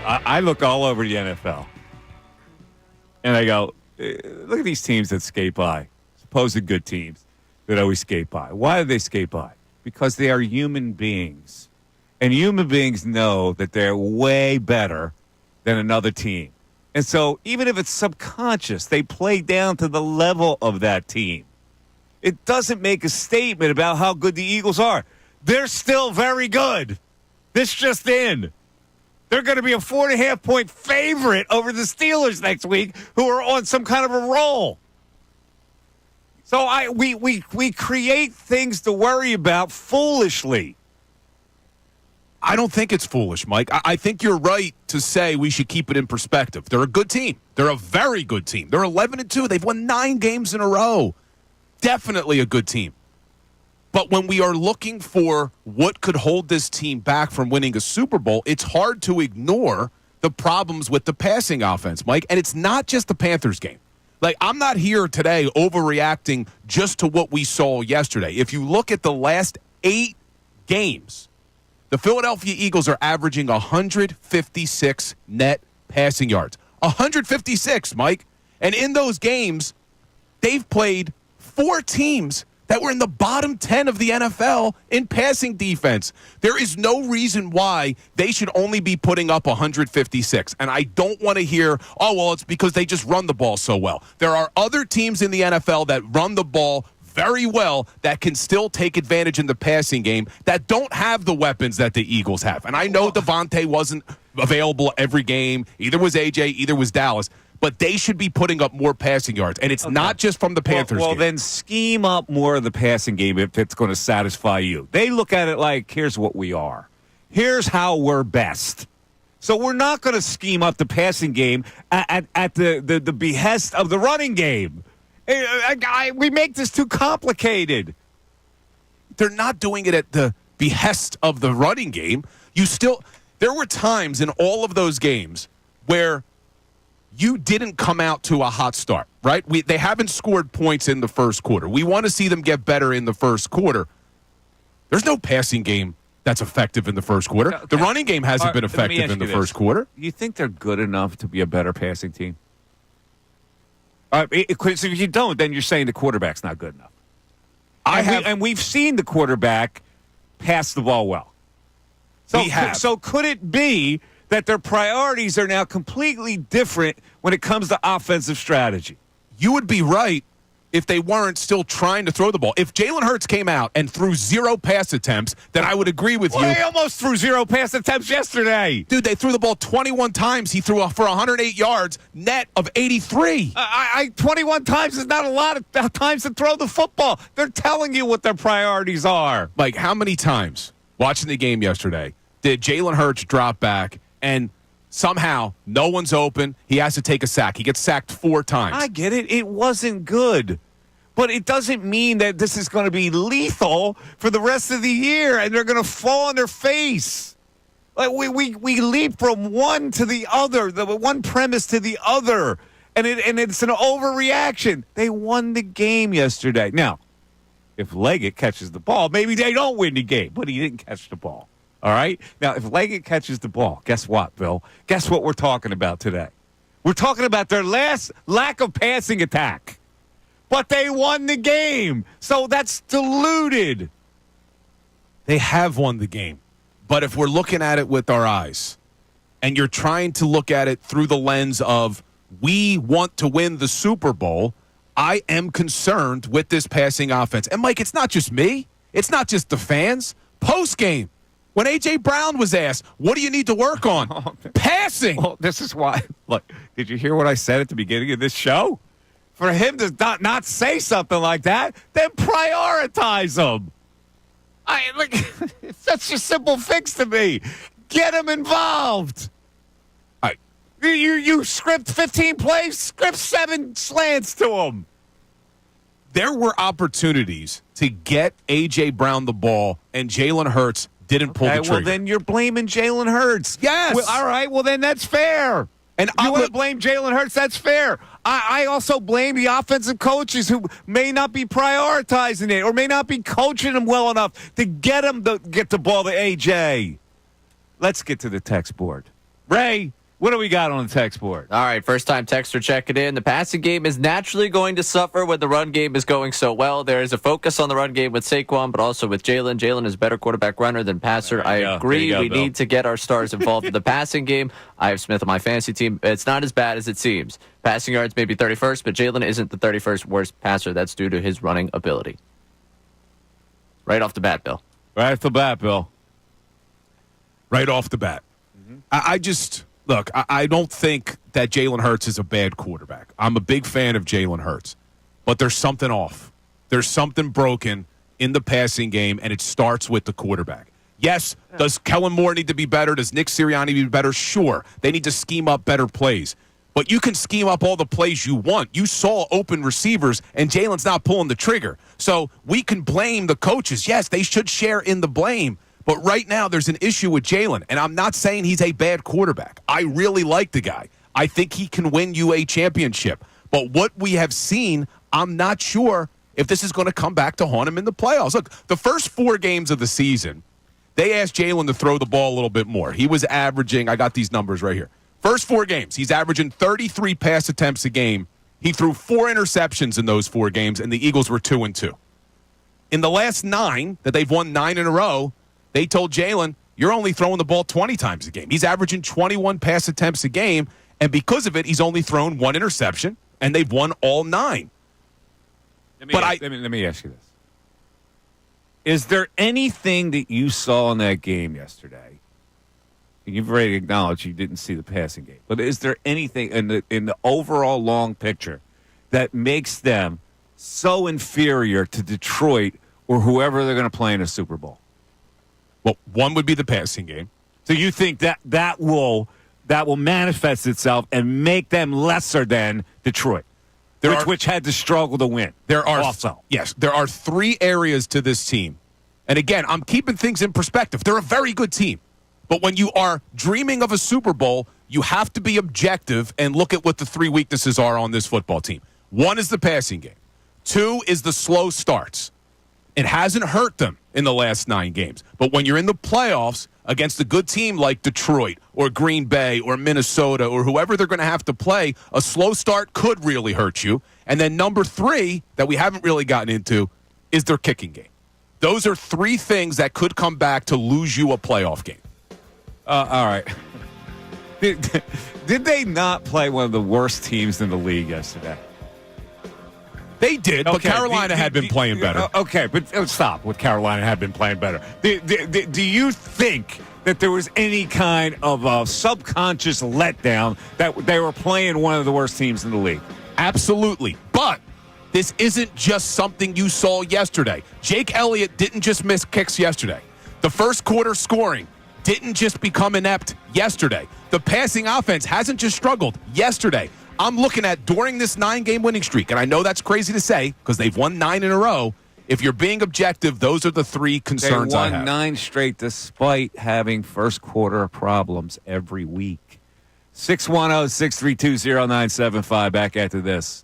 I look all over the NFL, and I go, look at these teams that skate by, supposed good teams that always skate by. Why do they skate by? Because they are human beings, and human beings know that they're way better than another team. And so even if it's subconscious, they play down to the level of that team. It doesn't make a statement about how good the Eagles are. They're still very good. This just in. They're going to be a 4.5-point favorite over the Steelers next week, who are on some kind of a roll. So we create things to worry about foolishly. I don't think it's foolish, Mike. I think you're right to say we should keep it in perspective. They're a good team. They're a very good team. They're 11-2. They've won 9 games in a row. Definitely a good team. But when we are looking for what could hold this team back from winning a Super Bowl, it's hard to ignore the problems with the passing offense, Mike. And it's not just the Panthers game. Like, I'm not here today overreacting just to what we saw yesterday. If you look at the last 8 games, the Philadelphia Eagles are averaging 156 net passing yards. 156, Mike. And in those games, they've played 4 teams that were in the bottom 10 of the NFL in passing defense. There is no reason why they should only be putting up 156. And I don't want to hear, oh, well, it's because they just run the ball so well. There are other teams in the NFL that run the ball very well that can still take advantage in the passing game that don't have the weapons that the Eagles have. And I know Devontae wasn't available every game. Either was AJ, either was Dallas. But they should be putting up more passing yards. And it's not just from the Panthers Well, game. then scheme up more of the passing game if it's going to satisfy you. They look at it like, here's what we are. Here's how we're best. So we're not going to scheme up the passing game at the behest of the running game. We make this too complicated. They're not doing it at the behest of the running game. There were times in all of those games where you didn't come out to a hot start, right? They haven't scored points in the first quarter. We want to see them get better in the first quarter. There's no passing game that's effective in the first quarter. Okay. The running game hasn't been effective in the first quarter. You think they're good enough to be a better passing team? So if you don't, then you're saying the quarterback's not good enough. And we've seen the quarterback pass the ball well. So could it be that their priorities are now completely different when it comes to offensive strategy? You would be right if they weren't still trying to throw the ball. If Jalen Hurts came out and threw 0 pass attempts, then I would agree with you. They almost threw 0 pass attempts yesterday. Dude, they threw the ball 21 times. He threw for 108 yards, net of 83. 21 times is not a lot of times to throw the football. They're telling you what their priorities are. Like, how many times, watching the game yesterday, did Jalen Hurts drop back and somehow no one's open? He has to take a sack. He gets sacked 4 times. I get it. It wasn't good. But it doesn't mean that this is going to be lethal for the rest of the year and they're going to fall on their face. Like we leap from one to the other, the one premise to the other, and it's an overreaction. They won the game yesterday. Now, if Leggett catches the ball, maybe they don't win the game, but he didn't catch the ball. All right? Now, if Leggett catches the ball, guess what, Bill? Guess what we're talking about today? We're talking about their last lack of passing attack. But they won the game, so that's diluted. They have won the game. But if we're looking at it with our eyes, and you're trying to look at it through the lens of we want to win the Super Bowl, I am concerned with this passing offense. And, Mike, it's not just me. It's not just the fans. Post-game, when A.J. Brown was asked, what do you need to work on? Passing. Well, this is why. Look, did you hear what I said at the beginning of this show? For him to not say something like that, then prioritize them. It's such a simple fix to me. Get him involved. You script 15 plays, script 7 slants to him. There were opportunities to get A.J. Brown the ball, and Jalen Hurts didn't pull the trigger. Well, then you're blaming Jalen Hurts. Yes. Well, all right, well, then that's fair. And you want to blame Jalen Hurts, that's fair. I also blame the offensive coaches who may not be prioritizing it or may not be coaching them well enough to get them to get the ball to A.J. Let's get to the text board. Ray, what do we got on the text board? All right, first-time texter checking in. The passing game is naturally going to suffer when the run game is going so well. There is a focus on the run game with Saquon, but also with Jalen. Jalen is a better quarterback runner than passer. I agree. We need to get our stars involved in the passing game. I have Smith on my fantasy team. It's not as bad as it seems. Passing yards may be 31st, but Jalen isn't the 31st worst passer. That's due to his running ability. Right off the bat, Bill. Right off the bat, Bill. Right off the bat. I just... Look, I don't think that Jalen Hurts is a bad quarterback. I'm a big fan of Jalen Hurts. But there's something off. There's something broken in the passing game, and it starts with the quarterback. Yes, does Kellen Moore need to be better? Does Nick Sirianni need to be better? Sure. They need to scheme up better plays. But you can scheme up all the plays you want. You saw open receivers, and Jalen's not pulling the trigger. So we can blame the coaches. Yes, they should share in the blame. But right now, there's an issue with Jalen, and I'm not saying he's a bad quarterback. I really like the guy. I think he can win you a championship. But what we have seen, I'm not sure if this is going to come back to haunt him in the playoffs. Look, the first 4 games of the season, they asked Jalen to throw the ball a little bit more. He was averaging, I got these numbers right here. First 4 games, he's averaging 33 pass attempts a game. He threw 4 interceptions in those 4 games, and the Eagles were 2-2. In the last 9, that they've won 9 in a row, they told Jalen, you're only throwing the ball 20 times a game. He's averaging 21 pass attempts a game, and because of it, he's only thrown 1 interception, and they've won all 9. Let me ask you this. Is there anything that you saw in that game yesterday, and you've already acknowledged you didn't see the passing game, but is there anything in the overall long picture that makes them so inferior to Detroit or whoever they're going to play in a Super Bowl? Well, one would be the passing game. So you think that will manifest itself and make them lesser than Detroit, which had to struggle to win. There are also. Yes, there are 3 areas to this team. And again, I'm keeping things in perspective. They're a very good team. But when you are dreaming of a Super Bowl, you have to be objective and look at what the 3 weaknesses are on this football team. 1 is the passing game. 2 is the slow starts. It hasn't hurt them in the last 9 games. But when you're in the playoffs against a good team like Detroit or Green Bay or Minnesota or whoever they're going to have to play, a slow start could really hurt you. And then number 3 that we haven't really gotten into is their kicking game. Those are 3 things that could come back to lose you a playoff game. All right. Did they not play one of the worst teams in the league yesterday? They did, but Carolina had been playing better. Okay, but stop with Carolina had been playing better. Do you think that there was any kind of a subconscious letdown that they were playing one of the worst teams in the league? Absolutely. But this isn't just something you saw yesterday. Jake Elliott didn't just miss kicks yesterday. The first quarter scoring didn't just become inept yesterday. The passing offense hasn't just struggled yesterday. I'm looking at during this 9-game winning streak, and I know that's crazy to say because they've won 9 in a row. If you're being objective, those are the 3 concerns I have. They won 9 straight despite having first quarter problems every week. 610-632-0975 back after this.